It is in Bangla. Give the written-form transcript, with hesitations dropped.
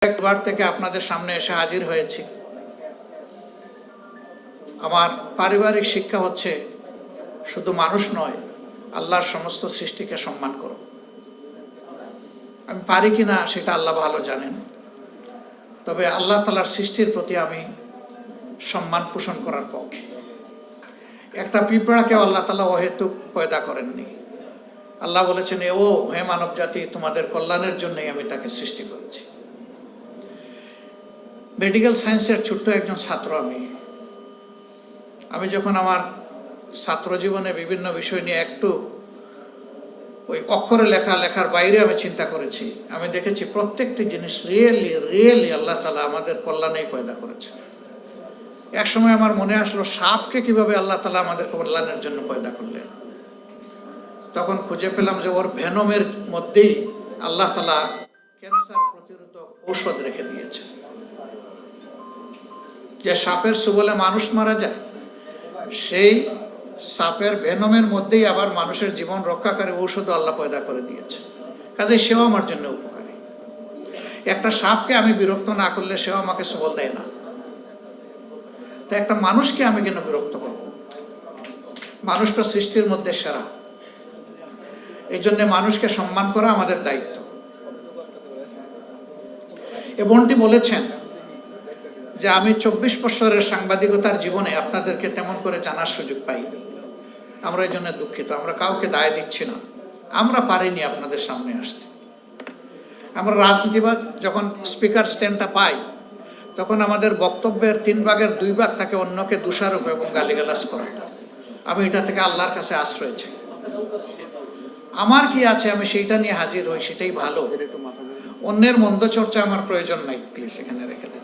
একবার থেকে আপনাদের সামনে এসে হাজির হয়েছি। আমার পারিবারিক শিক্ষা হচ্ছে শুধু মানুষ নয়, আল্লাহর সমস্ত সৃষ্টিকে সম্মান করো। আমি পারি কিনা সেটা আল্লাহ ভালো জানেন, তবে আল্লাহ তাআলার সৃষ্টির প্রতি আমি সম্মান পোষণ করার পক্ষে। একটা পিঁপড়াকে আল্লাহ তাআলা অহেতুক পয়দা করেননি। আল্লাহ বলেছেন, ও হে মানব জাতি, তোমাদের কল্যাণের জন্যই আমি তাকে সৃষ্টি করেছি। মেডিকেল সায়েন্সের ছোট্ট একজন ছাত্র আমি যখন আমার ছাত্র জীবনে বিভিন্ন বিষয় নিয়ে একটু ওই অক্ষরে লেখার বাইরে আমি চিন্তা করেছি, আমি দেখেছি প্রত্যেকটি জিনিস রিয়েলি আল্লাহ তাআলা আমাদের কল্যাণেই পয়দা করেছে। এক সময় আমার মনে আসলো, সাপকে কিভাবে আল্লাহ তাআলা আমাদের কল্যাণের জন্য পয়দা করলেন। তখন খুঁজে পেলাম যে ওর ভেনমের মধ্যেই আল্লাহ তাআলা ক্যান্সার প্রতিরোধক ঔষধ রেখে দিয়েছে। যে সাপের ছোবলে মানুষ মারা যায়, সেই সাপের ভেনমের মধ্যেই আবার মানুষের জীবন রক্ষাকারী ঔষধ আল্লাহ পয়দা করে দিয়েছে। কাজে সেও আমার জন্য উপকারী। একটা সাপকে আমি বিরক্ত না করলে সেও আমাকে ছোবল দেয় না, তো একটা মানুষকে আমি কেন বিরক্ত করব? মানুষ তো সৃষ্টির মধ্যে সেরা। এই জন্য মানুষকে সম্মান করা আমাদের দায়িত্ব। বোনটি বলেছেন যে আমি 24 বছরের সাংবাদিকতার জীবনে আপনাদেরকে তেমন করে জানার সুযোগ পাইনি। আমরা এই জন্য দুঃখিত। আমরা কাউকে দায় দিচ্ছি না, আমরা পারিনি আপনাদের সামনে আসতে। আমরা রাজনীতিবাদ যখন স্পিকার স্ট্যান্ডটা পাই, তখন আমাদের বক্তব্যের 3 ভাগের 2 ভাগ তাকে অন্যকে দোষারোপ এবং গালিগালাজ করা। আমি এটা থেকে আল্লাহর কাছে আশ্রয় চাই। আমার কি আছে আমি সেইটা নিয়ে হাজির হই, সেটাই ভালো। অন্যের মন্দ চর্চা আমার প্রয়োজন নাই, প্লিজ এখানে রেখে দিন।